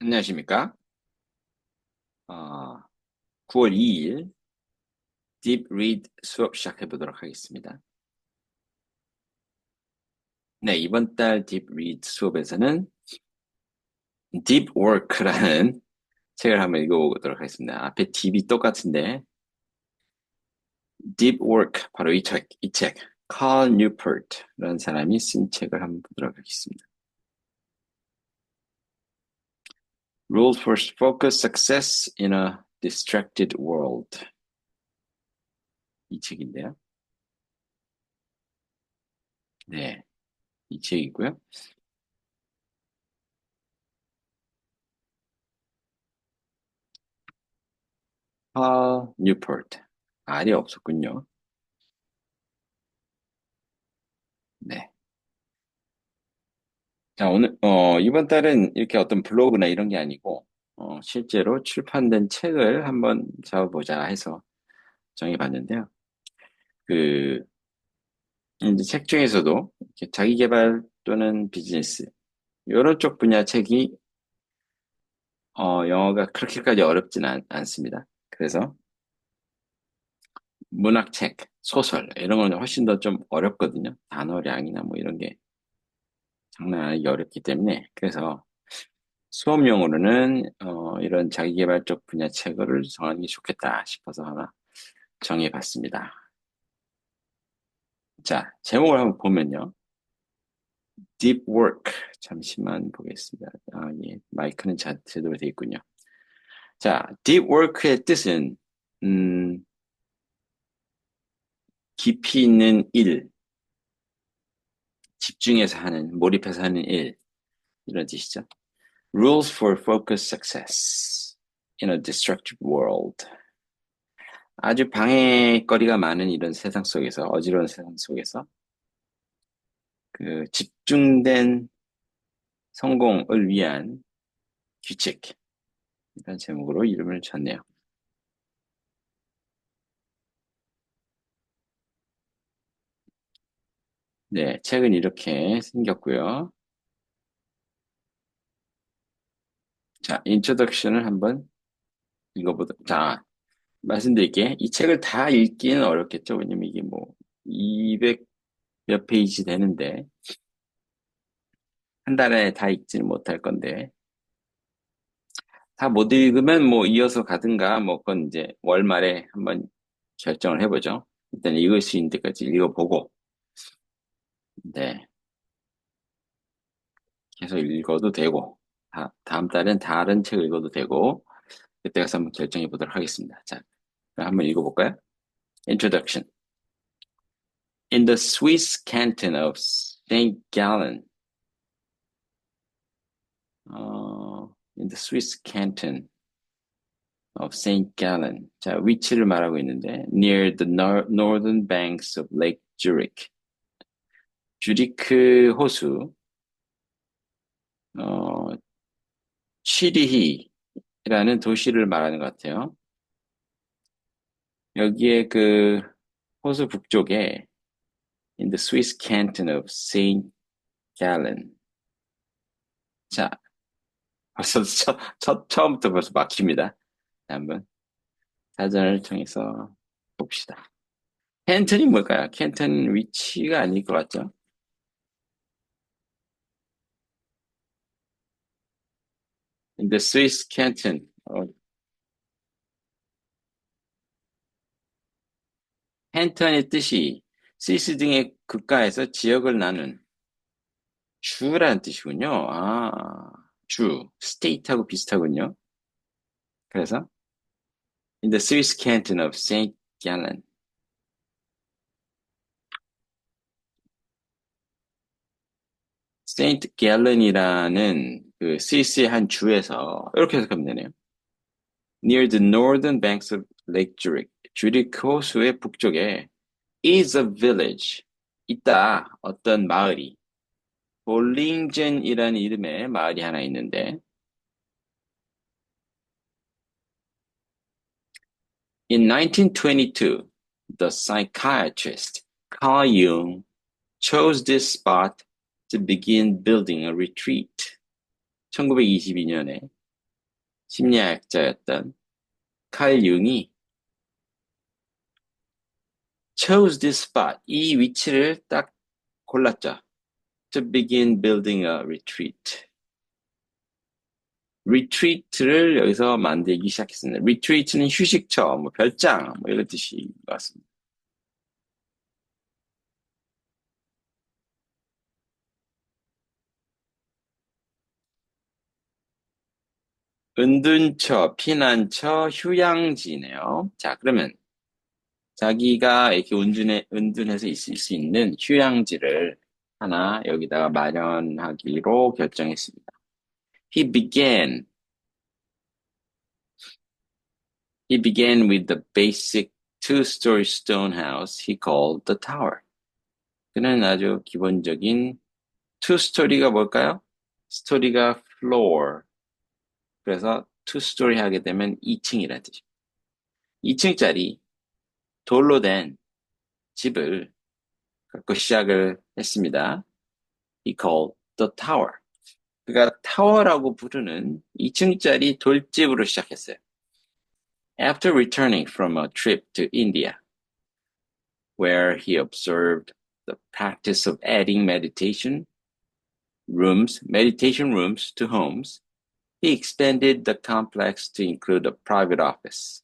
안녕하십니까? 9월 2일 Deep Read 수업 시작해 보도록 하겠습니다. 네, 이번 달 Deep Read 수업에서는 Deep Work라는 책을 한번 읽어보도록 하겠습니다. 앞에 Deep이 똑같은데 Deep Work, 바로 이 책, Cal Newport라는 사람이 쓴 책을 한번 보도록 하겠습니다. Rules for Focused Success in a Distracted World, 이 책인데요. 네, 이 책이고요. Cal Newport, R이 없었군요. 네. 자, 이번 달은 이렇게 어떤 블로그나 이런 게 아니고, 실제로 출판된 책을 한번 잡아보자 해서 정해봤는데요. 그, 이제 책 중에서도 이렇게 자기 개발 또는 비즈니스, 이런 쪽 분야 책이, 영어가 그렇게까지 어렵진 않습니다. 그래서 문학책, 소설, 이런 거는 훨씬 더 좀 어렵거든요. 단어량이나 뭐 이런 게 장난 아니게 어렵기 때문에. 그래서 수업용으로는 이런 자기계발적 분야 책을 정하는 게 좋겠다 싶어서 하나 정해봤습니다. 자, 제목을 한번 보면요. Deep Work. 잠시만 보겠습니다. 예. 마이크는 제대로 돼 있군요. 자, Deep Work의 뜻은 음, 깊이 있는 일, 집중해서 하는, 몰입해서 하는 일, 이런 뜻이죠. Rules for Focused Success in a Destructive World. 아주 방해거리가 많은 이런 세상 속에서, 어지러운 세상 속에서 그 집중된 성공을 위한 규칙, 이런 제목으로 이름을 줬네요. 네, 책은 이렇게 생겼고요. 자, 인트로덕션을 한번 자, 말씀드릴게. 이 책을 다 읽기는 어렵겠죠. 왜냐면 이게 뭐 200 몇 페이지 되는데 한 달에 다 읽지는 못할 건데 다 못 읽으면 뭐 이어서 가든가 뭐 그건 이제 월말에 한번 결정을 해보죠. 일단 읽을 수 있는 데까지 읽어보고 네, 계속 읽어도 되고 다음 달엔 다른 책 읽어도 되고 그때 가서 한번 결정해 보도록 하겠습니다. 자, 그럼 한번 읽어볼까요? Introduction. In the Swiss canton of St. Gallen, in the Swiss canton of St. Gallen. 자, 위치를 말하고 있는데 near the northern banks of Lake Zurich. 주리크 호수, 어, 취리히라는 도시를 말하는 것 같아요. 여기에 그 호수 북쪽에 in the Swiss canton of Saint Gallen. 자, 벌써 처음부터 벌써 막힙니다. 한번 사전을 통해서 봅시다. 캔턴이 뭘까요? 캔턴 위치가 아닐 것 같죠? In the Swiss canton. 캔턴의 뜻이 스위스 등의 국가에서 지역을 나눈 주라는 뜻이군요. 주, state하고 비슷하군요. 그래서 in the Swiss canton of Saint Gallen. 세인트 갤런이라는 그 스위스의 한 주에서 이렇게 해석하면 되네요. Near the northern banks of Lake Zurich. 주리크 호수의 북쪽에 is a village. 있다. 어떤 마을이. 볼링젠이라는 이름의 마을이 하나 있는데 In 1922, the psychiatrist Carl Jung chose this spot to begin building a retreat. 1922년에 심리학자였던 칼 융이 chose this spot, 이 위치를 딱 골랐죠. To begin building a retreat. retreat를 여기서 만들기 시작했습니다. retreat는 휴식처, 뭐 별장, 뭐 이런 뜻인 것 같습니다. 은둔처, 피난처, 휴양지네요. 자, 그러면 자기가 이렇게 은둔해서 있을 수 있는 휴양지를 하나 여기다가 마련하기로 결정했습니다. He began, he began with the basic two-story stone house he called the tower. 그는 아주 기본적인 two-story가 뭘까요? 스토리가 floor. 그래서 two-story 하게 되면 2층이라는 뜻입니다. 2층짜리 돌로 된 집을 갖고 시작을 했습니다. He called the tower. 그가 타워라고 부르는 2층짜리 돌집으로 시작했어요. After returning from a trip to India, where he observed the practice of adding meditation rooms to homes, he extended the complex to include a private office.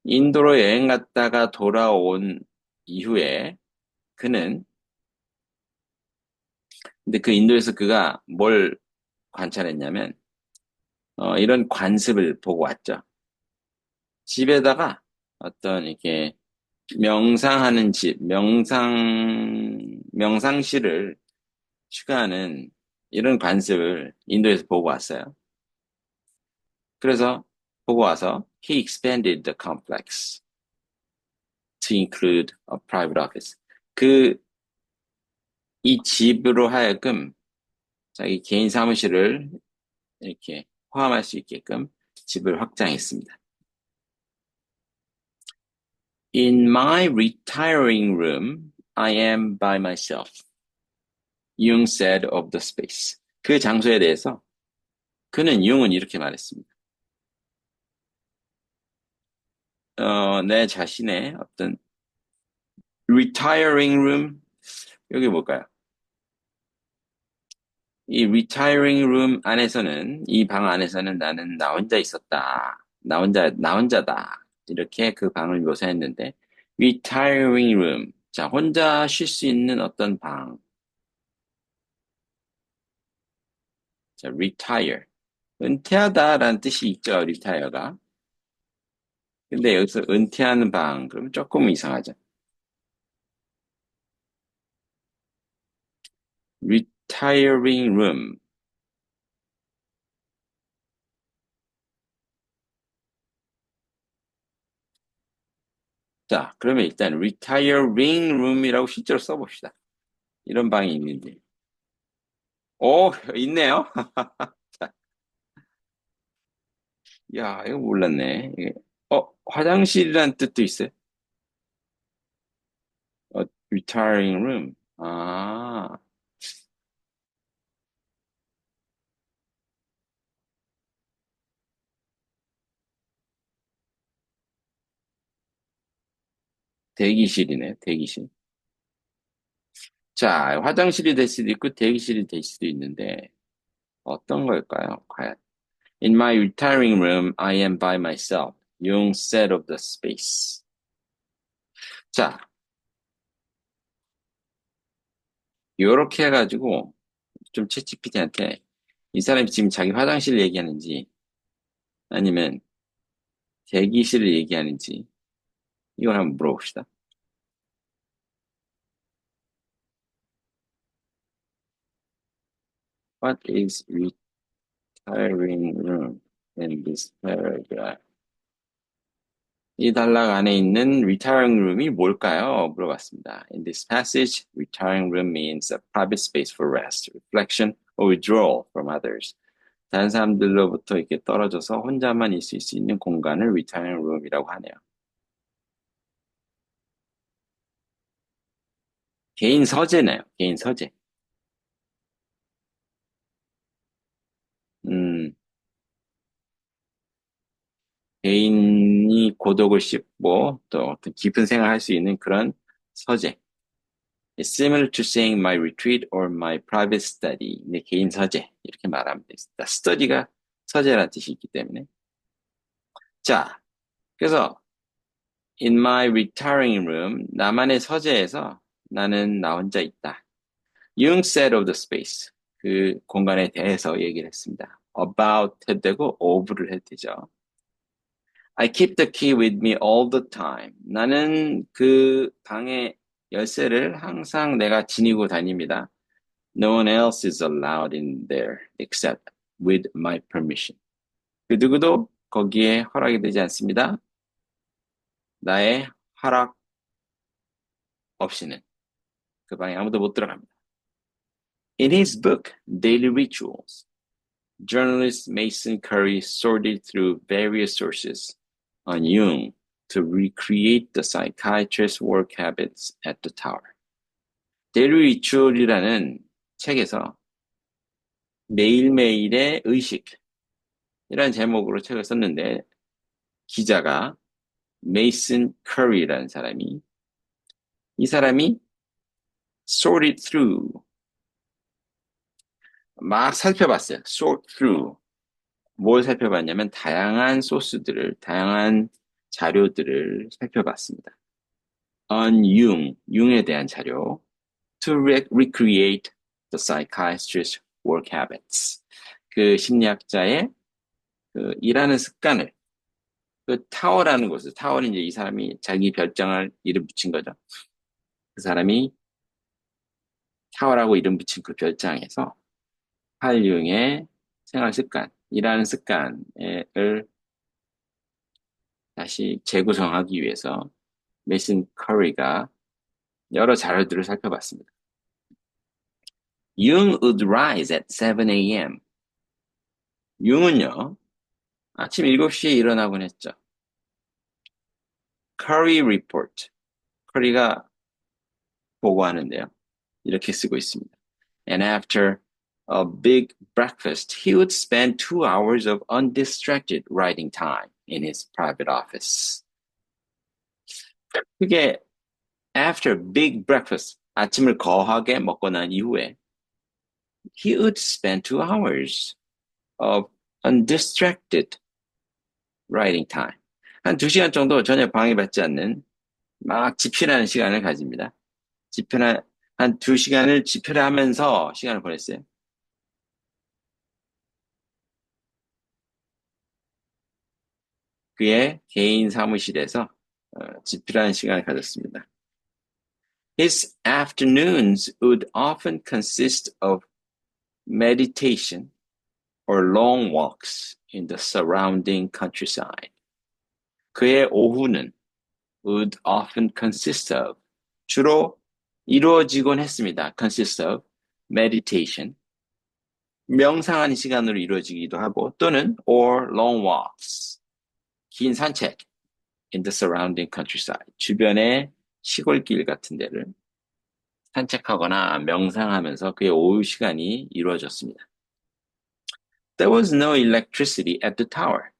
인도로 여행 갔다가 돌아온 이후에 그는 근데 그 인도에서 그가 뭘 관찰했냐면 이런 관습을 보고 왔죠. 집에다가 어떤 이렇게 명상하는 집, 명상실을 추가하는 이런 관습을 인도에서 보고 왔어요. 그래서 보고 와서 he expanded the complex to include a private office. 그 이 집으로 하여금 자기 개인 사무실을 이렇게 포함할 수 있게끔 집을 확장했습니다. In my retiring room, I am by myself. Jung said of the space. 그 장소에 대해서 융은 이렇게 말했습니다. 내 자신의 어떤 retiring room, 여기 뭘까요? 이 retiring room 안에서는, 이 방 안에서는 나는 나 혼자 있었다. 나 혼자다. 이렇게 그 방을 묘사했는데, retiring room. 자, 혼자 쉴 수 있는 어떤 방. 자, retire. 은퇴하다라는 뜻이 있죠, retire가. 근데 여기서 은퇴하는 방, 그러면 조금 이상하죠. retiring room. 자, 그러면 일단 retiring room이라고 실제로 써봅시다. 이런 방이 있는지. 오, 있네요. 야, 이거 몰랐네. 화장실이란 뜻도 있어요. retiring room. 아, 대기실이네, 대기실. 자, 화장실이 될 수도 있고, 대기실이 될 수도 있는데, 어떤 걸까요, 과연? In my retiring room, I am by myself. Jung said of the space. 자, 요렇게 해가지고, 좀 챗GPT한테 이 사람이 지금 자기 화장실 얘기하는지, 아니면 대기실을 얘기하는지, 이걸 한번 물어봅시다. What is retiring room in this paragraph? 이 단락 안에 있는 retiring room이 뭘까요? 물어봤습니다. In this passage, retiring room means a private space for rest, reflection, or withdrawal from others. 다른 사람들로부터 이렇게 떨어져서 혼자만 있을 수 있는 공간을 retiring room이라고 하네요. 개인 서재네요. 개인 서재. 음, 개인이 고독을 씹고 또 어떤 깊은 생활할 수 있는 그런 서재. It's similar to saying my retreat or my private study. 내 개인 서재. 이렇게 말하면 되겠습니다. study가 서재라는 뜻이 있기 때문에. 자, 그래서 in my retiring room, 나만의 서재에서 나는 나 혼자 있다. Jung said of the space. 그 공간에 대해서 얘기를 했습니다. about 해도 되고 of를 해도 되죠. I keep the key with me all the time. 나는 그 방의 열쇠를 항상 내가 지니고 다닙니다. No one else is allowed in there except with my permission. 그 누구도 거기에 허락이 되지 않습니다. 나의 허락 없이는 그 방에 아무도 못 들어갑니다. In his book, Daily Rituals, journalist Mason Curry sorted through various sources on Jung to recreate the psychiatrist's work habits at the tower. Daily Ritual이라는 책에서 매일매일의 의식 이라는 제목으로 책을 썼는데 기자가 메이슨 커리라는 사람이 이 사람이 sorted through 막 살펴봤어요. sort through 뭘 살펴봤냐면 다양한 소스들을 다양한 자료들을 살펴봤습니다. on Jung, 융에 대한 자료 to recreate the psychiatrist's work habits 그 심리학자의 그 일하는 습관을 그 타워라는 곳을 타워는 이제 이 사람이 자기 별장을 이름 붙인 거죠. 그 사람이 타워라고 이름 붙인 그 별장에서 팔융의 생활 습관, 일하는 습관을 다시 재구성하기 위해서 메이슨 커리가 여러 자료들을 살펴봤습니다. Jung would rise at 7 a.m. 융은요, 아침 7시에 일어나곤 했죠. Curry report. 커리가 보고하는데요. 이렇게 쓰고 있습니다. And after a big breakfast, he would spend 2 hours of undistracted writing time in his private office. 그게 after big breakfast, 아침을 거하게 먹고 난 이후에 he would spend 2 hours of undistracted writing time. 한 2시간 정도 전혀 방해받지 않는 막 집필하는 시간을 가집니다. 한 2시간을 집필하면서 시간을 보냈어요. 그의 개인 사무실에서 집필하는 시간을 가졌습니다. His afternoons would often consist of meditation or long walks in the surrounding countryside. 그의 오후는 would often consist of 주로 이루어지곤 했습니다. consist of meditation 명상하는 시간으로 이루어지기도 하고 또는 or long walks 긴 산책 in the surrounding countryside 주변의 시골길 같은 데를 산책하거나 명상하면서 그의 오후 시간이 이루어졌습니다. There was no electricity at the tower.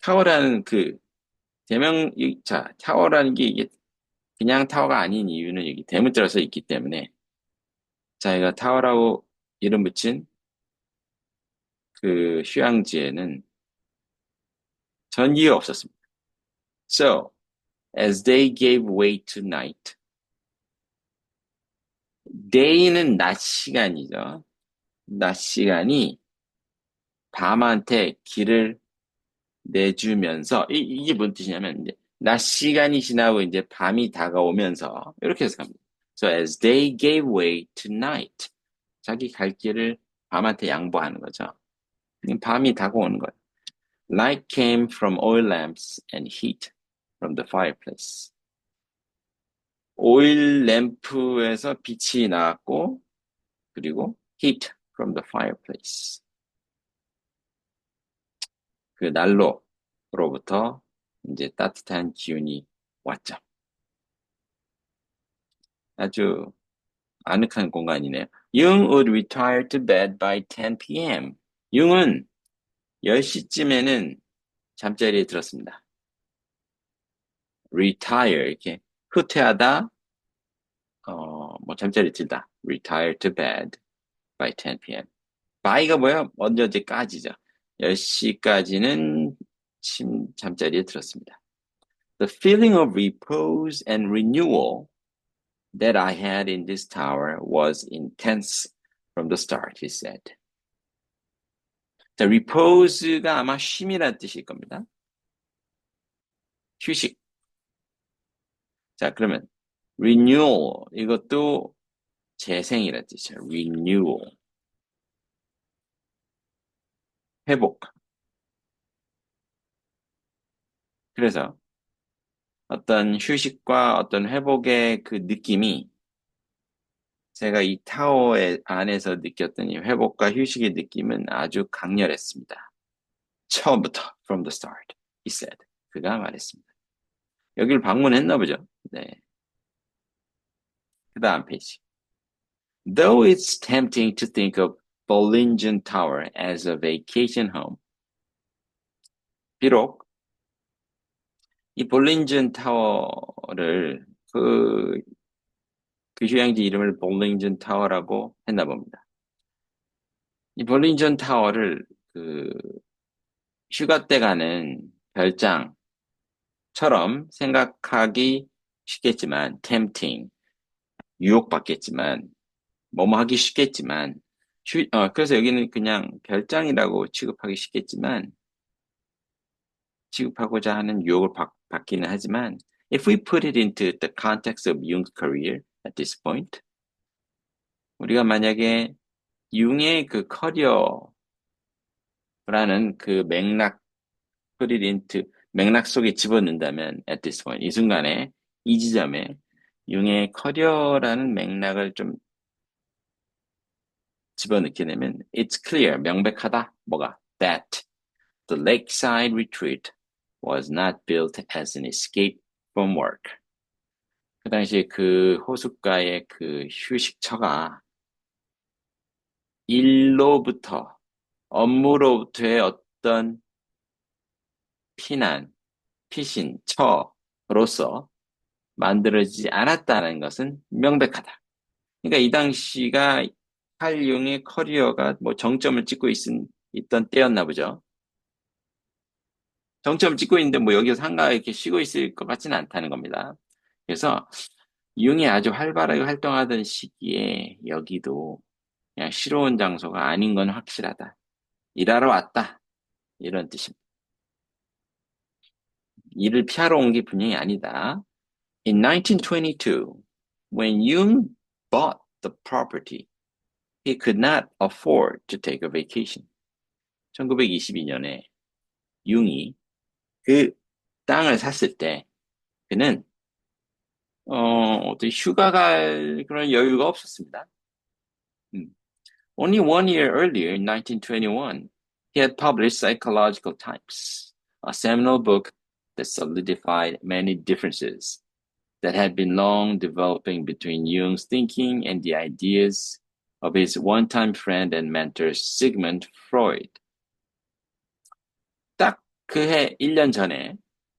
타워라는 그 타워라는 게 이게 그냥 타워가 아닌 이유는 여기 대문자로 써 있기 때문에 자기가 타워라고 이름 붙인 그 휴양지에는 전기가 없었습니다. So, as day gave way to night, day는 낮 시간이죠. 낮 시간이 밤한테 길을 내주면서 이게 뭔 뜻이냐면 이제 낮 시간이 지나고 이제 밤이 다가오면서 이렇게 해석합니다. So as day gave way to night, 자기 갈 길을 밤한테 양보하는 거죠. 밤이 다가오는 거예요. Light came from oil lamps and heat from the fireplace. 오일 램프에서 빛이 나왔고 그리고 heat from the fireplace. 그 난로로부터 이제 따뜻한 기운이 왔죠. 아주 아늑한 공간이네요. Jung would retire to bed by 10 p.m. 융은 10시쯤에는 잠자리에 들었습니다. retire 이렇게 후퇴하다, 뭐 잠자리에 들다. retire to bed by 10 p.m. by가 뭐야? 언제까지죠? 10시까지는 잠자리에 들었습니다. The feeling of repose and renewal that I had in this tower was intense from the start, he said. 자, repose가 아마 쉼이라는 뜻일 겁니다. 휴식. 자, 그러면 renewal 이것도 재생이라는 뜻이에요. renewal. 회복. 그래서 어떤 휴식과 어떤 회복의 그 느낌이 제가 이 타워의 안에서 느꼈던 이 회복과 휴식의 느낌은 아주 강렬했습니다. 처음부터, from the start, he said. 그가 말했습니다. 여기를 방문했나 보죠. 네. 그 다음 페이지. Though it's tempting to think of Bollingen Tower as a vacation home. 비록 이 볼링전 타워를 그 휴양지 이름을 볼링전 타워라고 했나 봅니다. 이 볼링전 타워를 휴가 때 가는 별장처럼 생각하기 쉽겠지만, tempting, 유혹받겠지만, 뭐뭐 하기 쉽겠지만, 그래서 여기는 그냥 별장이라고 취급하고자 하는 유혹을 받기는 하지만, if we put it into the context of Jung's career at this point, 우리가 만약에 융의 그 커리어라는 그 맥락 속에 집어넣는다면, at this point, 이 순간에, 이 지점에 융의 커리어라는 맥락을 좀 집어넣게 되면, it's clear, 명백하다. 뭐가? That the lakeside retreat was not built as an escape from work. 그 당시에 그 호숫가의 그 휴식처가 일로부터, 업무로부터의 어떤 처로서 만들어지지 않았다는 것은 명백하다. 그러니까 이 당시가 칼융의 커리어가 뭐 정점을 찍고 있던 때였나 보죠. 정점을 찍고 있는데 뭐 여기서 한가하게 이렇게 쉬고 있을 것 같지는 않다는 겁니다. 그래서 융이 아주 활발하게 활동하던 시기에 여기도 그냥 쉬러 온 장소가 아닌 건 확실하다. 일하러 왔다. 이런 뜻입니다. 일을 피하러 온 게 분명히 아니다. In 1922, when Jung bought the property, he could not afford to take a vacation. 1922년에 융이 그 땅을 샀을 때 그는 어떤 휴가 갈 그런 여유가 없었습니다. Only 1 year earlier, in 1921, he had published Psychological Types, a seminal book that solidified many differences that had been long developing between Jung's thinking and the ideas of his one-time friend and mentor Sigmund Freud. 딱 그해 1년 전에,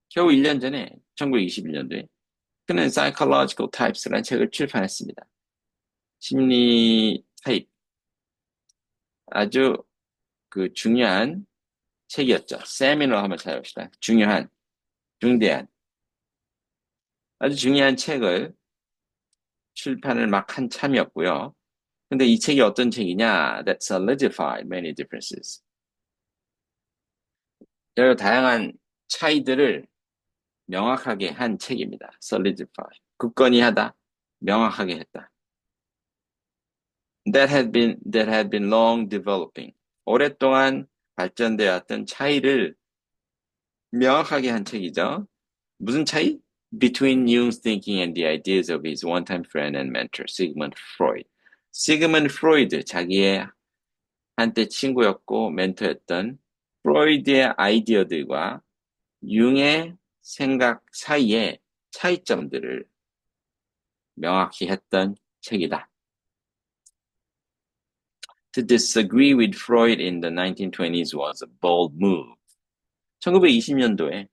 겨우 1년 전에, 1921년도에 그는 Psychological Types라는 책을 출판했습니다. 심리 타입, 아주 그 중요한 책이었죠. 세미널 한번 찾아봅시다. 중대한, 아주 중요한 책을 출판을 막 한 참이었고요. 근데 이 책이 어떤 책이냐? That solidified many differences. 여러 다양한 차이들을 명확하게 한 책입니다. solidify. 굳건히 하다, 명확하게 했다. That had been long developing. 오랫동안 발전되어 왔던 차이를 명확하게 한 책이죠. 무슨 차이? Between Jung's thinking and the ideas of his one-time friend and mentor, Sigmund Freud. 시그먼드 프로이드, 자기의 한때 친구였고 멘토였던 프로이드의 아이디어들과 융의 생각 사이의 차이점들을 명확히 했던 책이다. To disagree with Freud in the 1920s was a bold move. 1920년도에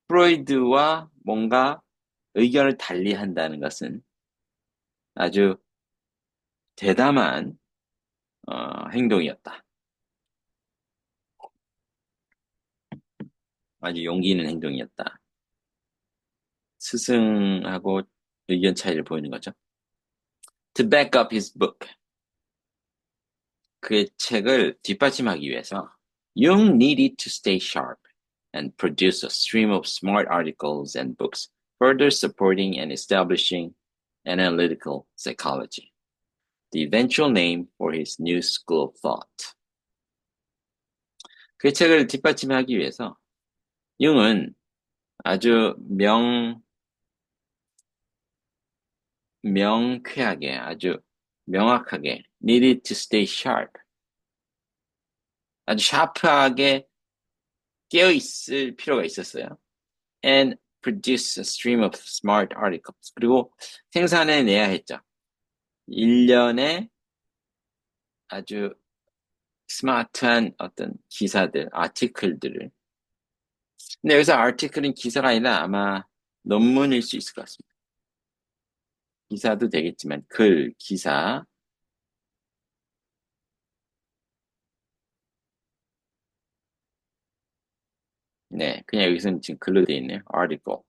프로이드와 뭔가 의견을 달리 한다는 것은 아주 대담한 행동이었다. 아주 용기 있는 행동이었다. 스승하고 의견 차이를 보이는 거죠. To back up his book. 그의 책을 뒷받침하기 위해서 Jung needed to stay sharp and produce a stream of smart articles and books further supporting and establishing analytical psychology. The eventual name for his new school of thought. 그 책을 뒷받침하기 위해서 융은 아주 명쾌하게, 아주 명확하게 needed to stay sharp. 아주 샤프하게 깨어있을 필요가 있었어요. And produce a stream of smart articles. 그리고 생산해내야 했죠. 일련의 아주 스마트한 어떤 기사들, 아티클들을. 근데 여기서 아티클은 기사가 아니라 아마 논문일 수 있을 것 같습니다. 기사도 되겠지만 글, 기사. 네, 그냥 여기서는 지금 글로 되어 있네요. article.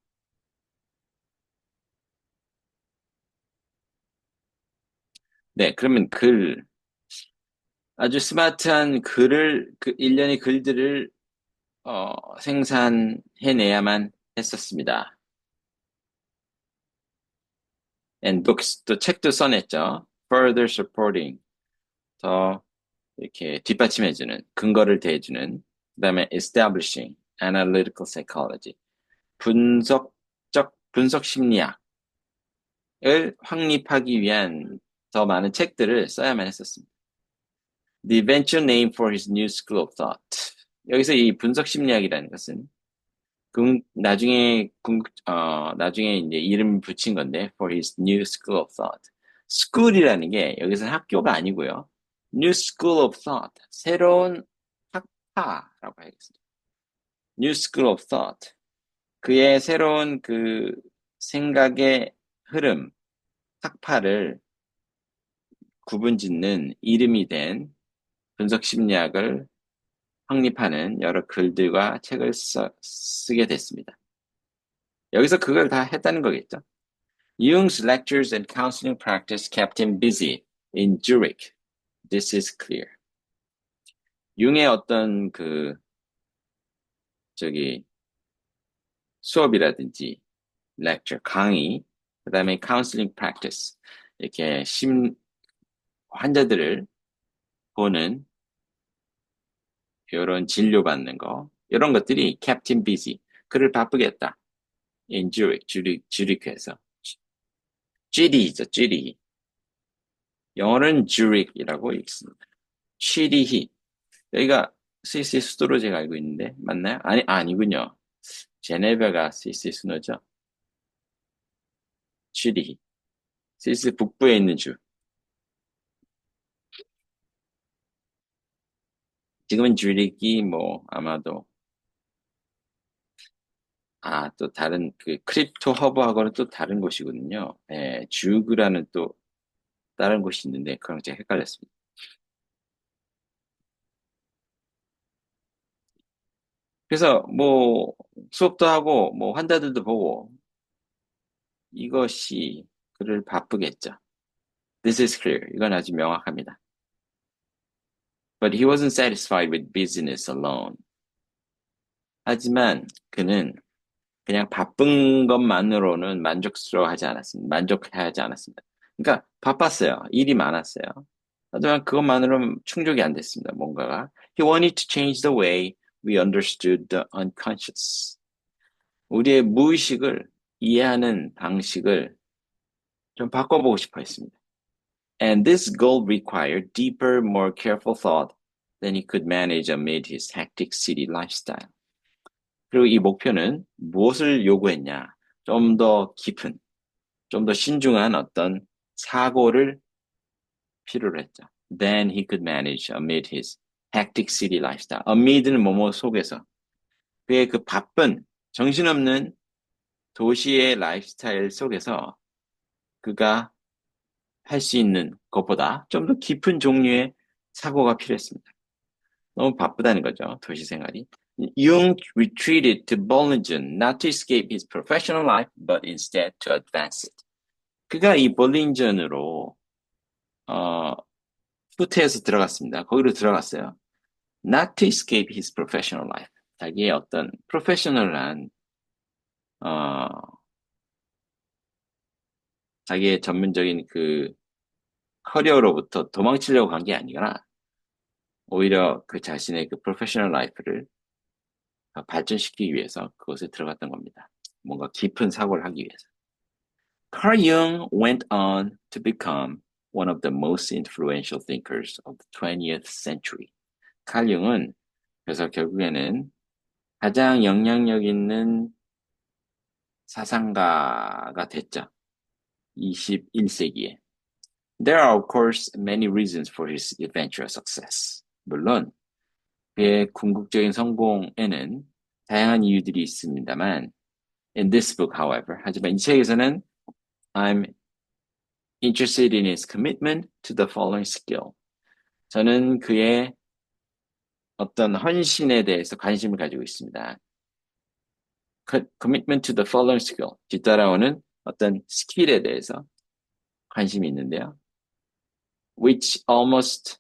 네, 그러면 글, 아주 스마트한 글을, 그 일련의 글들을 생산해내야만 했었습니다. And books, 또 책도 써냈죠. Further supporting, 더 이렇게 뒷받침해주는, 근거를 대주는, 그 다음에 establishing, analytical psychology, 분석 심리학을 확립하기 위한 더 많은 책들을 써야만 했었습니다. The eventual name for his new school of thought. 여기서 이 분석 심리학이라는 것은 나중에 이제 이름 붙인 건데, for his new school of thought. school이라는 게 여기서 학교가 아니고요. new school of thought. 새로운 학파라고 하겠습니다. new school of thought. 그의 새로운 그 생각의 흐름, 학파를 구분짓는 이름이 된 분석 심리학을 확립하는 여러 글들과 책을 쓰게 됐습니다. 여기서 그걸 다 했다는 거겠죠. Jung's lectures and counseling practice kept him busy in Zurich. This is clear. 융의 어떤 수업이라든지 lecture, 강의, 그 다음에 counseling practice, 이렇게 환자들을 보는 이런 진료받는 거, 이런 것들이 kept him busy. 그를 바쁘게 했다. in Zurich, 주리크에서. 쥐리히죠, 쥐리히. 영어는 Zurich이라고 읽습니다. 쥐리히. 여기가 스위스의 수도로 제가 알고 있는데, 맞나요? 아니군요. 제네바가 스위스의 수도죠. 쥐리히. 스위스 북부에 있는 주. 지금은 쥐리히 아마도 또 다른 크립토 허브하고는 또 다른 곳이거든요. 예, 주그라는 또 다른 곳이 있는데 그랑 제가 헷갈렸습니다. 그래서 수업도 하고 환자들도 보고 이것이 그를 바쁘겠죠. This is clear. 이건 아주 명확합니다. But he wasn't satisfied with business alone. 하지만 그는 그냥 바쁜 것만으로는 만족스러워하지 않았습니다. 만족해하지 않았습니다. 그러니까 바빴어요. 일이 많았어요. 하지만 그것만으로는 충족이 안 됐습니다. 뭔가가. He wanted to change the way we understood the unconscious. 우리의 무의식을 이해하는 방식을 좀 바꿔보고 싶어 했습니다. And this goal required deeper, more careful thought than he could manage amid his hectic city lifestyle. 그리고 이 목표는 무엇을 요구했냐? 좀 더 깊은, 좀 더 신중한 어떤 사고를 필요로 했죠. Then he could manage amid his hectic city lifestyle. amid는 뭐뭐 속에서, 그의 그 바쁜, 정신없는 도시의 라이프스타일 속에서 그가 할 수 있는 것보다 좀 더 깊은 종류의 사고가 필요했습니다. 너무 바쁘다는 거죠, 도시 생활이. Jung retreated to Bollingen not to escape his professional life, but instead to advance it. 그가 이 볼링전으로 어, 후퇴해서 들어갔습니다. 거기로 들어갔어요. Not to escape his professional life. 자기의 어떤 프로페셔널한 어, 자기의 전문적인 그 커리어로부터 도망치려고 간 게 아니라 오히려 그 자신의 그 프로페셔널 라이프를 발전시키기 위해서 그것에 들어갔던 겁니다. 뭔가 깊은 사고를 하기 위해서. Carl Jung went on to become one of the most influential thinkers of the 20th century. 칼 융은 그래서 결국에는 가장 영향력 있는 사상가가 됐죠. 21세기에. There are, of course, many reasons for his eventual success. 물론 그의 궁극적인 성공에는 다양한 이유들이 있습니다만, in this book, however, 하지만 이 책에서는 I'm interested in his commitment to the following skill. 저는 그의 어떤 헌신에 대해서 관심을 가지고 있습니다. Commitment to the following skill. 뒤따라오는 어떤 스킬에 대해서 관심이 있는데요. Which almost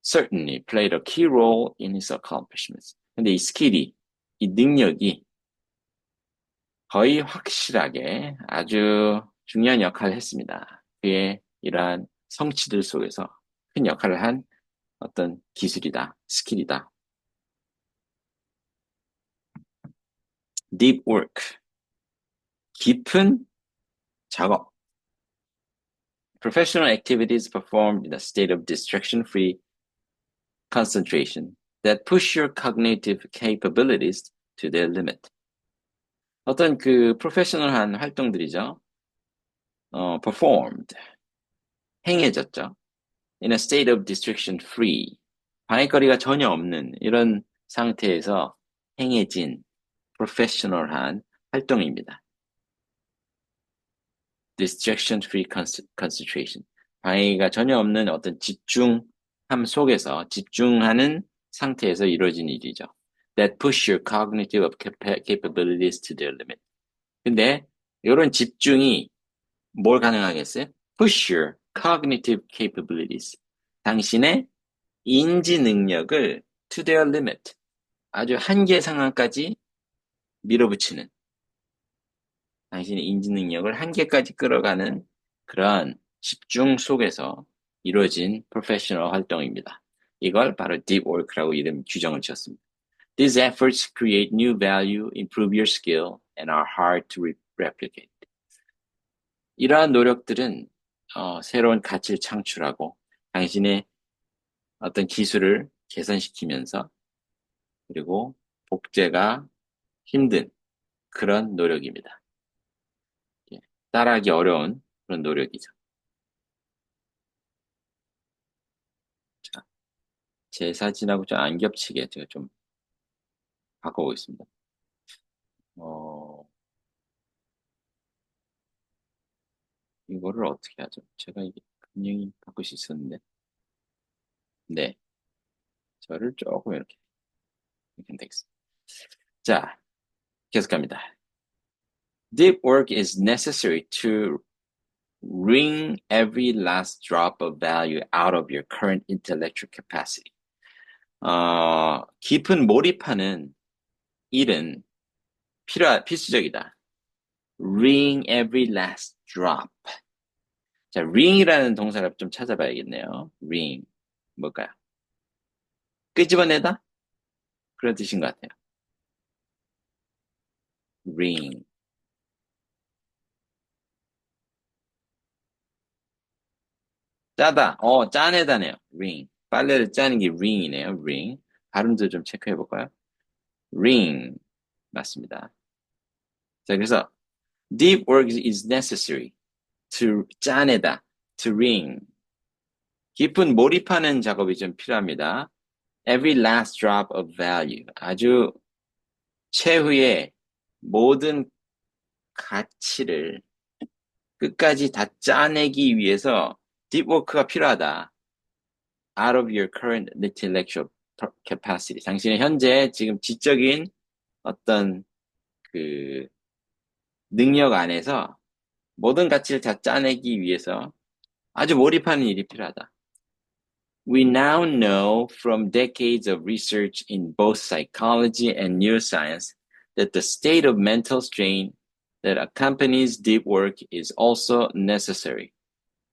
certainly played a key role in his accomplishments. 근데 이 스킬이, 이 능력이 거의 확실하게 아주 중요한 역할을 했습니다. 그의 이러한 성취들 속에서 큰 역할을 한 어떤 기술이다, 스킬이다. Deep work, 깊은 작업. Professional activities performed in a state of distraction-free concentration that push your cognitive capabilities to their limit. 어떤 그 프로페셔널한 활동들이죠. performed, 행해졌죠. in a state of distraction-free, 방해거리가 전혀 없는 이런 상태에서 행해진 프로페셔널한 활동입니다. distraction-free concentration, 방해가 전혀 없는 어떤 집중함 속에서 집중하는 상태에서 이루어진 일이죠. That push your cognitive capabilities to their limit. 근데 이런 집중이 뭘 가능하겠어요? Push your cognitive capabilities. 당신의 인지 능력을 to their limit. 아주 한계 상황까지 밀어붙이는. 당신의 인지 능력을 한계까지 끌어가는 그러한 집중 속에서 이루어진 프로페셔널 활동입니다. 이걸 바로 deep work라고 규정을 지었습니다. These efforts create new value, improve your skill, and are hard to replicate. 이러한 노력들은 새로운 가치를 창출하고 당신의 어떤 기술을 개선시키면서 그리고 복제가 힘든 그런 노력입니다. 따라하기 어려운 그런 노력이죠. 자, 제 사진하고 좀 안 겹치게 제가 좀 바꿔보겠습니다. 이거를 어떻게 하죠? 제가 이게 분명히 바꿀 수 있었는데. 네. 저를 조금 이렇게 되겠습니다. 자, 계속 갑니다. Deep work is necessary to wring every last drop of value out of your current intellectual capacity. 깊은 몰입하는 일은 필수적이다. wring every last drop. 자, wring이라는 동사를 좀 찾아봐야겠네요. wring. 뭘까요? 끄집어내다? 그런 뜻인 것 같아요. wring. 짜다. 짜내다네요. wring. 빨래를 짜는 게 wring이네요. wring. 발음도 좀 체크해 볼까요? wring. 맞습니다. 자, 그래서 deep work is necessary to 짜내다, to wring. 깊은 몰입하는 작업이 좀 필요합니다. Every last drop of value. 아주 최후의 모든 가치를 끝까지 다 짜내기 위해서 딥워크가 필요하다. Out of your current intellectual capacity. 당신의 현재 지금 지적인 어떤 그 능력 안에서 모든 가치를 다 짜내기 위해서 아주 몰입하는 일이 필요하다. We now know from decades of research in both psychology and neuroscience that the state of mental strain that accompanies deep work is also necessary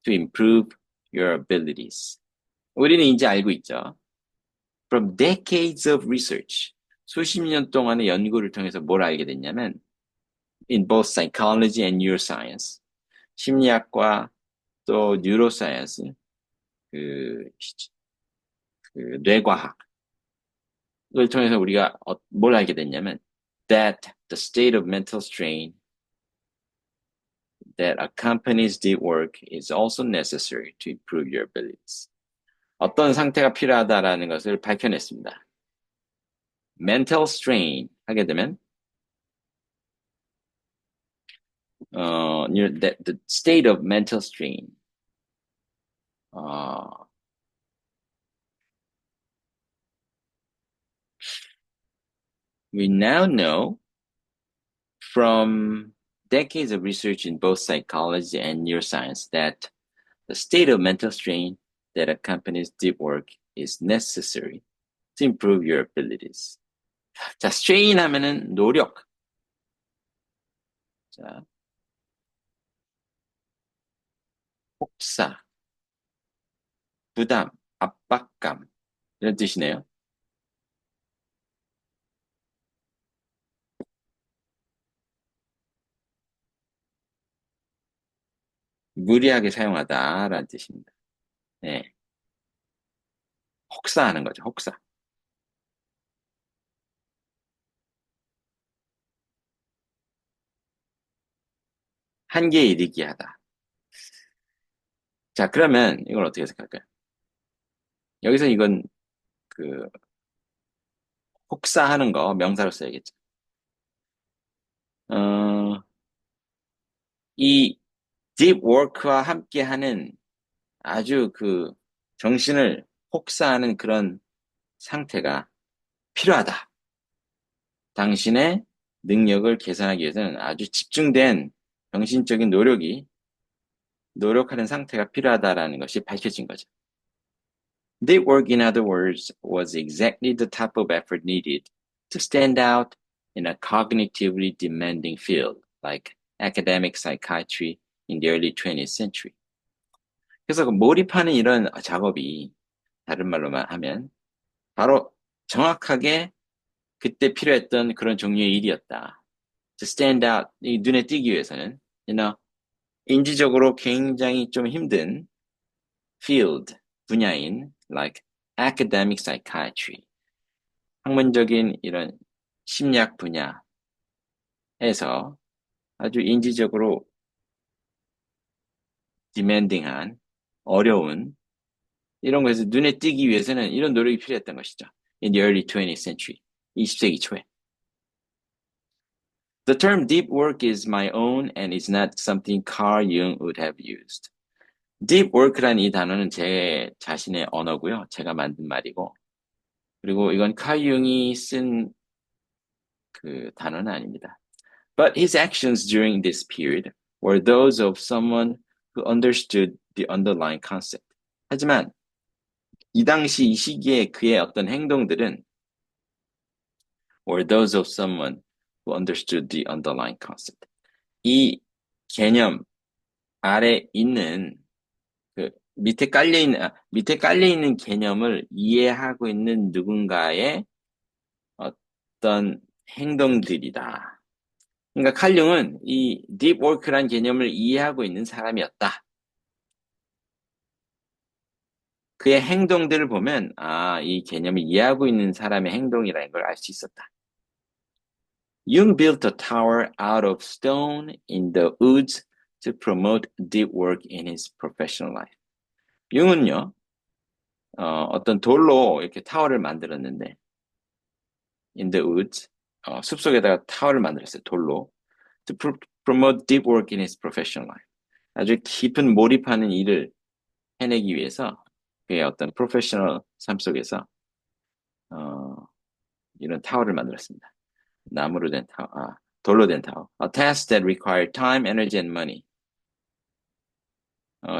to improve your abilities. 우리는 이제 알고 있죠. From decades of research, 수십 년 동안의 연구를 통해서 뭘 알게 됐냐면 in both psychology and neuroscience, 심리학과 또 neuroscience, 그, 그 뇌과학을 통해서 우리가 뭘 알게 됐냐면 that the state of mental strain that accompanies deep work is also necessary to improve your abilities. 어떤 상태가 필요하다라는 것을 밝혀냈습니다. mental strain 하게 되면 the state of mental strain we now know from decades of research in both psychology and neuroscience that the state of mental strain that accompanies deep work is necessary to improve your abilities. 자, strain 하면은 노력. 자, 혹사, 부담, 압박감 이런 뜻이네요. 무리하게 사용하다라는 뜻입니다. 네. 혹사하는 거죠. 혹사. 한계에 이르게 하다. 자, 그러면 이걸 어떻게 생각할까요? 여기서 이건 그 혹사하는 거 명사로 써야겠죠. 이 deep work와 함께하는 아주 그 정신을 혹사하는 그런 상태가 필요하다. 당신의 능력을 개선하기 위해서는 아주 집중된 정신적인 노력하는 상태가 필요하다라는 것이 밝혀진 거죠. Deep work, in other words, was exactly the type of effort needed to stand out in a cognitively demanding field like academic psychiatry in the early 20th century. 그래서 그 몰입하는 이런 작업이 다른 말로만 하면 바로 정확하게 그때 필요했던 그런 종류의 일이었다. To stand out, 이 눈에 띄기 위해서는, 인지적으로 굉장히 좀 힘든 field, 분야인 like academic psychiatry, 학문적인 이런 심리학 분야에서 아주 인지적으로 demanding한, 어려운 이런 것에서 눈에 띄기 위해서는 이런 노력이 필요했던 것이죠. In the early 20th century, 20세기 초에. The term deep work is my own and is not something Carl Jung would have used. deep work란 이 단어는 제 자신의 언어고요. 제가 만든 말이고, 그리고 이건 칼 융이 쓴 그 단어는 아닙니다. But his actions during this period were those of someone who understood the underlying concept. 하지만 이 당시 이 시기에 그의 어떤 행동들은 were those of someone who understood the underlying concept. 이 개념 아래 있는 그 밑에 깔려 있는 개념을 이해하고 있는 누군가의 어떤 행동들이다. 그러니까 칼융은 이 deep work란 개념을 이해하고 있는 사람이었다. 그의 행동들을 보면 이 개념을 이해하고 있는 사람의 행동이라는 걸 알 수 있었다. Jung built a tower out of stone in the woods to promote deep work in his professional life. 융은요, 어떤 돌로 이렇게 타워를 만들었는데, in the woods, 숲속에다가 타워를 만들었어요. 돌로. To promote deep work in his professional life. 아주 깊은 몰입하는 일을 해내기 위해서 그의 어떤 프로페셔널 삶 속에서 어, 이런 타워를 만들었습니다. 나무로 된 타워, 돌로 된 타워. A task that required time, energy, and money.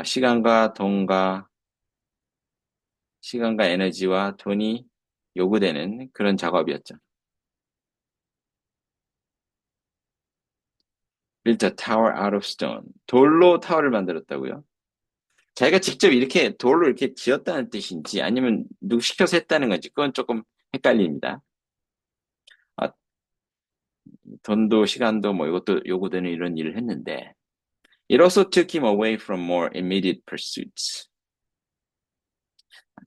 시간과 돈과 시간과 에너지와 돈이 요구되는 그런 작업이었죠. Built a tower out of stone. 돌로 타워를 만들었다고요? 자기가 직접 이렇게 돌로 이렇게 지었다는 뜻인지 아니면 누구 시켜서 했다는 건지 그건 조금 헷갈립니다. 아, 돈도 시간도 뭐 이것도 요구되는 이런 일을 했는데 It also took him away from more immediate pursuits.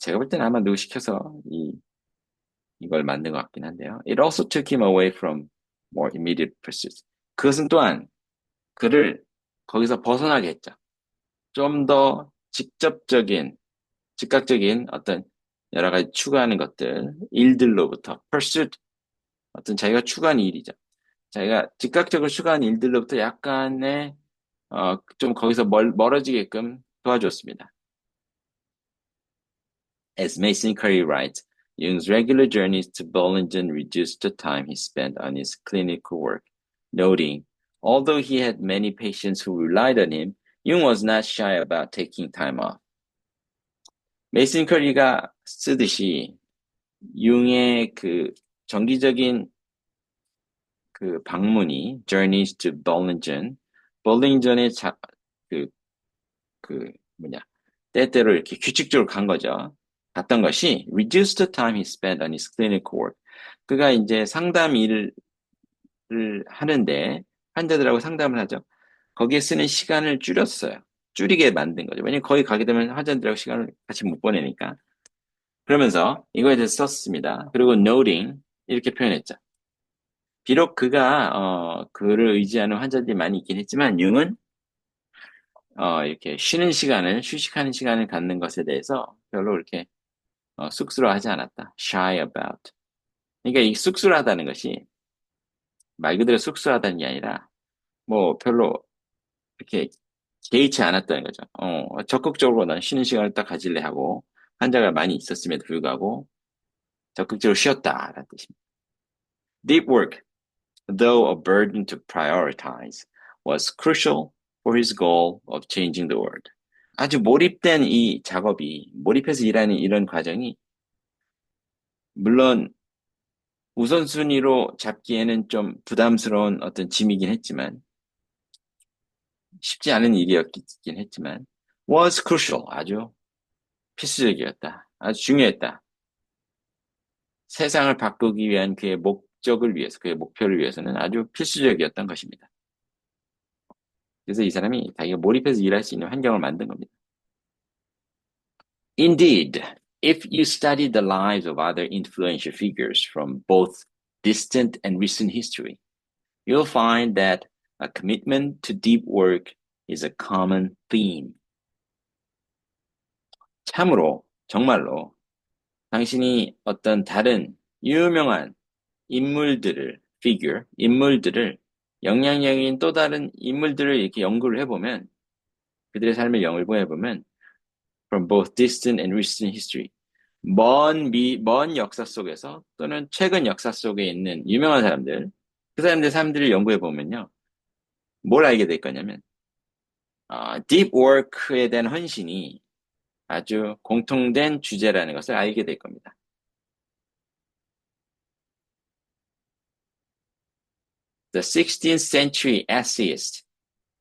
제가 볼 때는 아마 누구 시켜서 이걸 만든 것 같긴 한데요. It also took him away from more immediate pursuits. 그것은 또한 그를 거기서 벗어나게 했죠. 좀 더 직접적인, 즉각적인 어떤 여러 가지 추구하는 것들, 일들로부터, pursuit, 어떤 자기가 추구하는 일이죠. 자기가 즉각적으로 추구하는 일들로부터 약간의, 좀 거기서 멀어지게끔 도와줬습니다. As Mason Curry writes, Jung's regular journeys to Bollingen reduced the time he spent on his clinical work, noting, although he had many patients who relied on him, Jung was not shy about taking time off. 메이슨 커리가 쓰듯이 융의 그 정기적인 그 방문이 Journeys to Bollingen, 볼링전에 그, 뭐냐, 때때로 이렇게 규칙적으로 간 거죠. 갔던 것이 reduced the time he spent on his clinical work. 그가 이제 상담 일을 하는데 환자들하고 상담을 하죠. 거기에 쓰는 시간을 줄였어요. 줄이게 만든 거죠. 왜냐면 거기 가게 되면 환자들하고 시간을 같이 못 보내니까. 그러면서 이거에 대해서 썼습니다. 그리고 noting 이렇게 표현했죠. 비록 그가 그를 의지하는 환자들이 많이 있긴 했지만 융은 이렇게 쉬는 시간을 휴식하는 시간을 갖는 것에 대해서 별로 이렇게 쑥스러워하지 않았다. shy about. 그러니까 이 쑥스러워하다는 것이 말 그대로 쑥스러워하다는 게 아니라 뭐 별로 이렇게 개의치 않았다는 거죠. 적극적으로 난 쉬는 시간을 딱 가질래 하고 환자가 많이 있었음에도 불구하고 적극적으로 쉬었다라는 뜻입니다. Deep work, though a burden to prioritize, was crucial for his goal of changing the world. 아주 몰입된 이 작업이, 몰입해서 일하는 이런 과정이, 물론 우선순위로 잡기에는 좀 부담스러운 어떤 짐이긴 했지만, 쉽지 않은 일이었긴 했지만, was crucial. 아주 필수적이었다. 아주 중요했다. 세상을 바꾸기 위한 그의 목적을 위해서, 그의 목표를 위해서는 아주 필수적이었던 것입니다. 그래서 이 사람이 자기가 몰입해서 일할 수 있는 환경을 만든 겁니다. Indeed, if you study the lives of other influential figures from both distant and recent history, you'll find that a commitment to deep work is a common theme. 참으로, 정말로, 당신이 어떤 다른 유명한 인물들을, 영향력인 또 다른 인물들을 이렇게 연구를 해보면, 그들의 삶을 연구해보면, from both distant and recent history. 먼 역사 속에서 또는 최근 역사 속에 있는 유명한 사람들, 그 사람들 삶들을 연구해 보면요. 뭘 알게 될 거냐면, deep work에 대한 헌신이 아주 공통된 주제라는 것을 알게 될 겁니다. The 16th century essayist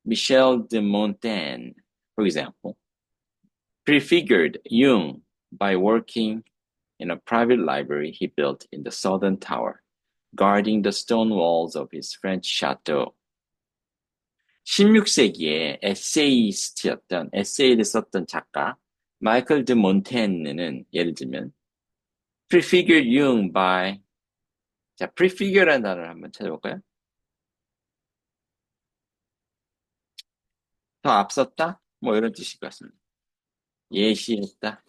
Michel de Montaigne, for example, prefigured Jung by working in a private library he built in the southern tower, guarding the stone walls of his French chateau. 16세기에 에세이를 썼던 작가, 마이클 드 몬테인는 예를 들면, prefigured Jung by, 자, prefigure라는 단어를 한번 찾아볼까요? 더 앞섰다? 뭐 이런 뜻일 것 같습니다. 예시했다.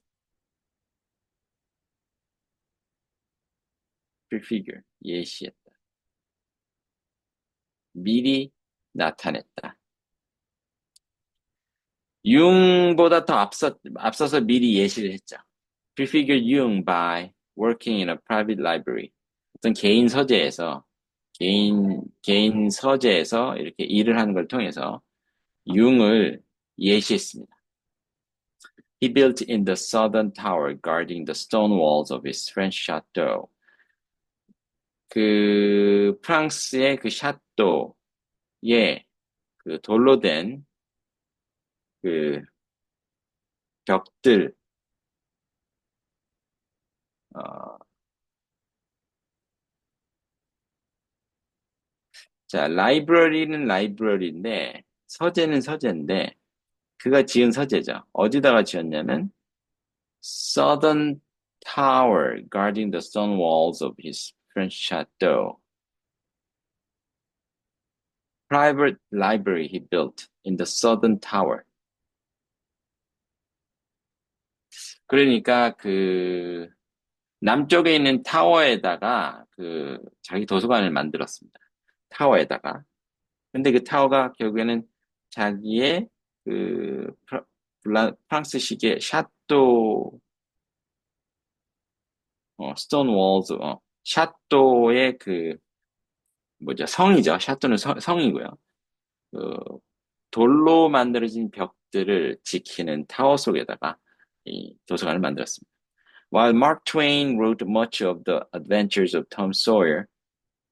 prefigure, 예시했다. 미리 나타냈다. 융보다 더 앞서서 미리 예시를 했죠. Prefigured Jung by working in a private library. 어떤 개인 서재에서 이렇게 일을 하는 걸 통해서 융을 예시했습니다. He built in the southern tower guarding the stone walls of his French chateau. 그 프랑스의 그 샤또에 그 돌로 된 그 벽들, 어, 자, 라이브러리는 라이브러리인데, 서재는 서재인데, 그가 지은 서재죠. 어디다가 지었냐면, Southern Tower, guarding the stone walls of his French chateau. Private library he built in the Southern Tower. 그러니까 그 남쪽에 있는 타워에다가 그 자기 도서관을 만들었습니다. 타워에다가. 근데 그 타워가 결국에는 자기의 그 프랑스식의 샤또 스톤 월즈 샤또의 그 뭐죠 성이죠. 샤또는 성이고요. 그 돌로 만들어진 벽들을 지키는 타워 속에다가 이 도서관을 만들었습니다. While Mark Twain wrote much of the adventures of Tom Sawyer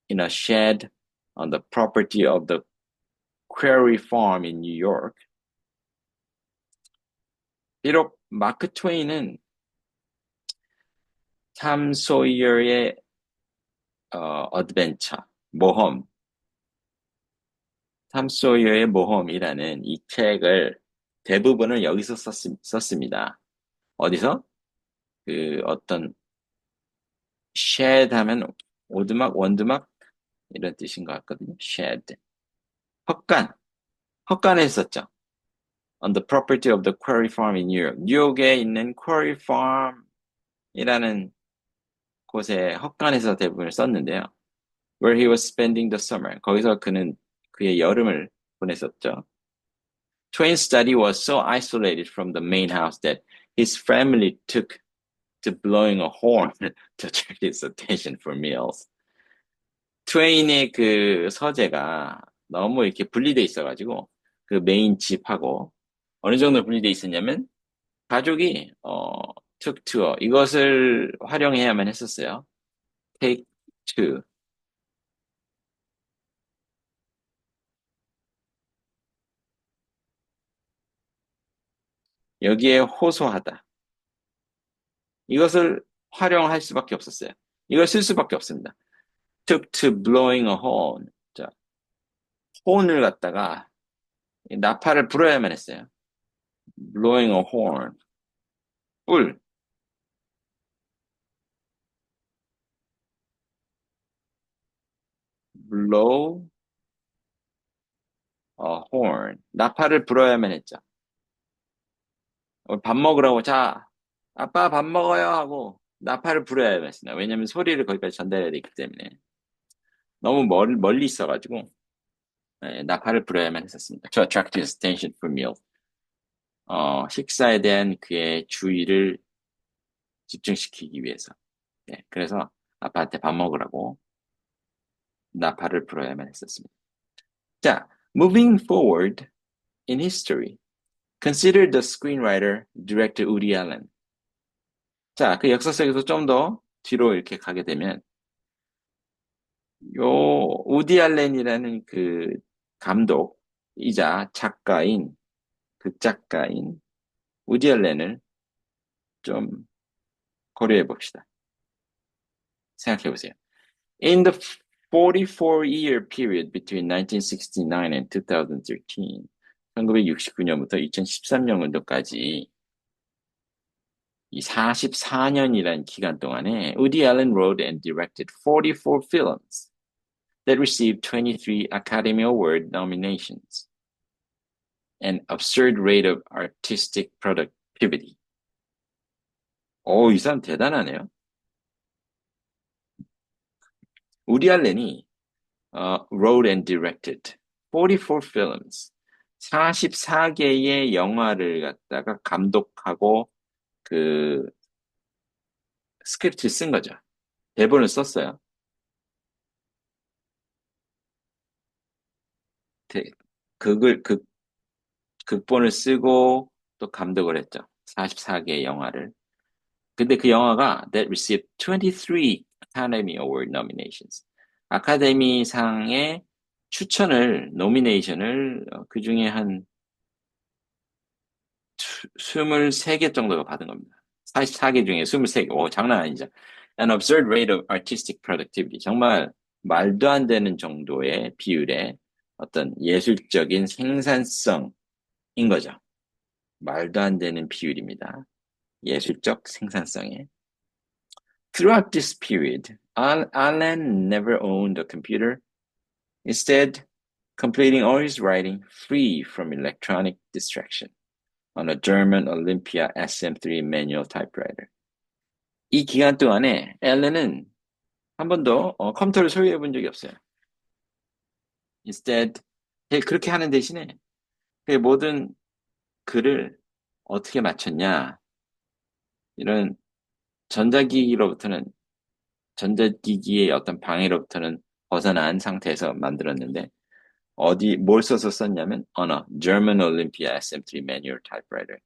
in a shed on the property of the Quarry Farm in New York, 비록 마크 트웨인은 탐 소이어의 어드벤처, 모험, 탐 소이어의 모험이라는 이 책을 대부분을 여기서 썼습니다. 어디서? 그 어떤 shed 하면 오두막, 원두막 이런 뜻인 것 같거든요. shed. 헛간, 헛간에 썼죠. On the property of the Quarry Farm in New York. 뉴욕에 있는 Quarry Farm이라는 곳에 헛간에서 대부분을 썼는데요. Where he was spending the summer. 거기서 그는 그의 여름을 보냈었죠. Twain's study was so isolated from the main house that his family took to blowing a horn to attract his attention for meals. 트웨인의 그 서재가 너무 이렇게 분리돼 있어가지고 그 메인 집하고 어느 정도 분리돼 있었냐면 가족이 took to 이것을 활용해야만 했었어요. take to 여기에 호소하다. 이것을 활용할 수밖에 없었어요. 이걸 쓸 수밖에 없습니다. took to blowing a horn. 자, 혼을 갖다가 나팔을 불어야만 했어요. blowing a horn. 뿔, blow a horn. 나팔을 불어야만 했죠. 밥 먹으라고, 자, 아빠 밥 먹어요 하고 나팔을 불어야만 했습니다. 왜냐면 소리를 거기까지 전달해야 되기 때문에. 너무 멀리 있어가지고, 나팔을 불어야만 했었습니다. To attract his attention for meal. 식사에 대한 그의 주의를 집중시키기 위해서. 네, 그래서 아빠한테 밥 먹으라고 나팔을 불어야만 했었습니다. 자, moving forward in history, consider the screenwriter, director Woody Allen. 자, 그 역사 속에서 좀 더 뒤로 이렇게 가게 되면, 요, 우디 알렌이라는 그 감독이자 작가인, 극작가인 우디 알렌을 좀 고려해 봅시다. 생각해 보세요. In the 44-year period between 1969 and 2013, 1969년부터 2013년도까지 이 44년이라는 기간 동안에 Woody Allen wrote and directed 44 films that received 23 Academy Award nominations, an absurd rate of artistic productivity. 이 사람 대단하네요. 우디 알렌이 wrote and directed 44 films. 44개의 영화를 갖다가 감독하고 그 스크립트 쓴 거죠. 대본을 썼어요. 대- 극을, 극본을 쓰고 또 감독을 했죠. 44개의 영화를. 근데 그 영화가 that received 23 Academy Award nominations. 아카데미상의 노미네이션을 그 중에 한 23개 정도가 받은 겁니다. 44개 중에 23개. 오, 장난 아니죠. An absurd rate of artistic productivity. 정말 말도 안 되는 정도의 비율의 어떤 예술적인 생산성인 거죠. 말도 안 되는 비율입니다. 예술적 생산성에. Throughout this period, Alan never owned a computer, instead completing all his writing free from electronic distraction on a German Olympia SM3 manual typewriter. 이 기간 동안에 앨런은 한 번도 컴퓨터를 소유해 본 적이 없어요. Instead, 그렇게 하는 대신에 그 모든 글을 어떻게 맞췄냐, 이런 전자기기로부터는 전자기기의 어떤 방해로부터는 벗어난 상태에서 만들었는데 뭘 써서 썼냐면 언어 German Olympia SM3 Manual Typewriter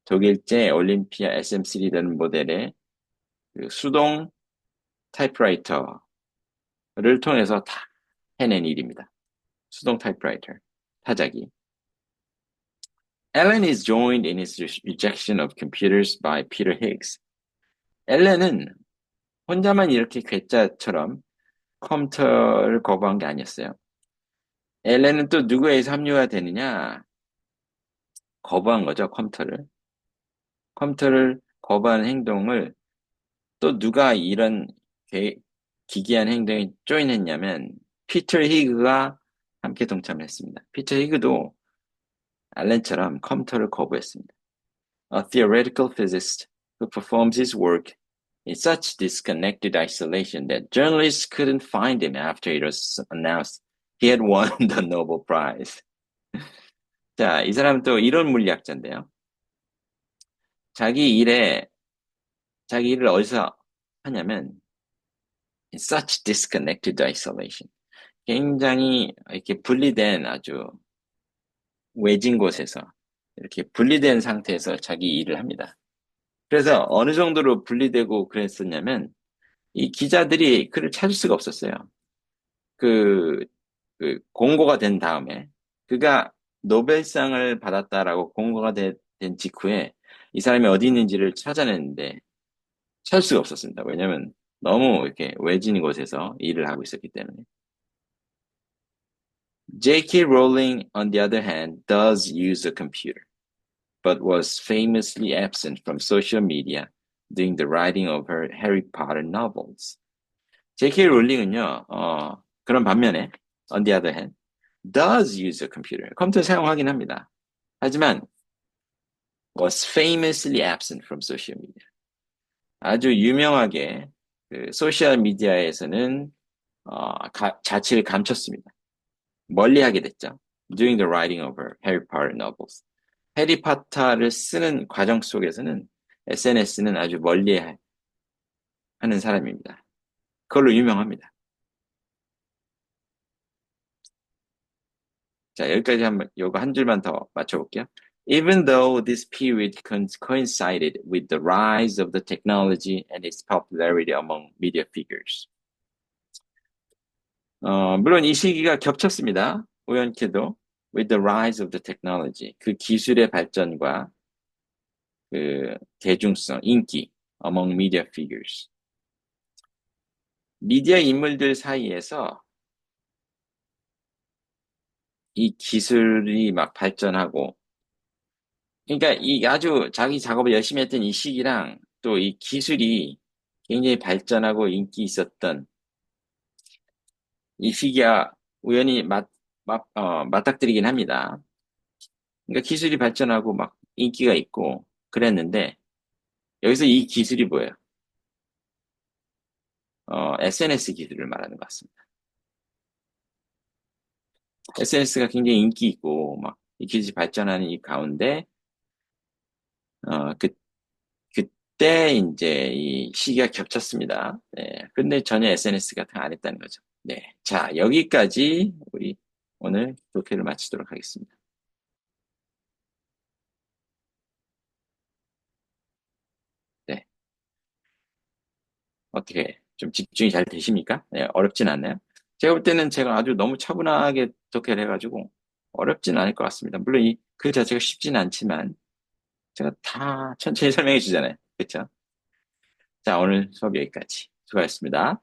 독일제 올림피아 SM3라는 모델의 그 수동 타이프라이터를 통해서 다 해낸 일입니다. 수동 타이프라이터 타자기. Allen is joined in his rejection of computers by Peter Higgs. 앨런은 혼자만 이렇게 괴짜처럼 컴퓨터를 거부한 게 아니었어요. 앨런은 또 누구에 의해서 합류가 되느냐? 거부한 거죠, 컴퓨터를. 컴퓨터를 거부하는 행동을 또 누가 이런 기괴한 행동에 조인했냐면 피터 히그가 함께 동참을 했습니다. 피터 히그도 알렌처럼 컴퓨터를 거부했습니다. A theoretical physicist who performs his work in such disconnected isolation that journalists couldn't find him after it was announced he had won the Nobel Prize. 자, 이 사람은 또 이론 물리학자인데요. 자기 일에 자기 일을 어디서 하냐면 in such disconnected isolation. 굉장히 이렇게 분리된 아주 외진 곳에서 이렇게 분리된 상태에서 자기 일을 합니다. 그래서 어느 정도로 분리되고 그랬었냐면 이 기자들이 그를 찾을 수가 없었어요. 그, 그 공고가 된 다음에 그가 노벨상을 받았다라고 공고가 된 직후에 이 사람이 어디 있는지를 찾아냈는데 찾을 수가 없었습니다. 왜냐하면 너무 이렇게 외진 곳에서 일을 하고 있었기 때문에. J.K. Rowling, on the other hand, does use a computer, but was famously absent from social media during the writing of her Harry Potter novels. J.K. 롤링은요, 그런 반면에, on the other hand, does use a computer. 컴퓨터 사용하긴 합니다. 하지만, was famously absent from social media. 아주 유명하게, 소셜 미디어에서는, 자취를 감췄습니다. 멀리하게 됐죠. During the writing of her Harry Potter novels. 해리포터를 쓰는 과정 속에서는 SNS는 아주 멀리 하는 사람입니다. 그걸로 유명합니다. 자, 여기까지 한번 요거 한 줄만 더 맞춰볼게요. Even though this period coincided with the rise of the technology and its popularity among media figures. 물론 이 시기가 겹쳤습니다. 우연케도 with the rise of the technology. 그 기술의 발전과 그 대중성, 인기 among media figures. 미디어 인물들 사이에서 이 기술이 막 발전하고, 그러니까 이 아주 자기 작업을 열심히 했던 이 시기랑 또 이 기술이 굉장히 발전하고 인기 있었던 이 시기가 우연히 맞닥뜨리긴 합니다. 그러니까 기술이 발전하고 막 인기가 있고 그랬는데, 여기서 이 기술이 뭐예요? SNS 기술을 말하는 것 같습니다. SNS가 굉장히 인기 있고, 막, 기지 발전하는 이 가운데, 어, 그, 그때 이제 이 시기가 겹쳤습니다. 네. 근데 전혀 SNS 같은 거 안 했다는 거죠. 네. 자, 여기까지 우리 오늘 독해를 마치도록 하겠습니다. 네. 어떻게 좀 집중이 잘 되십니까? 네, 어렵진 않나요? 제가 볼 때는 제가 아주 너무 차분하게 독해를 해가지고 어렵진 않을 것 같습니다. 물론 이 그 자체가 쉽진 않지만 제가 다 천천히 설명해 주잖아요. 그렇죠? 자, 오늘 수업 여기까지. 수고하셨습니다.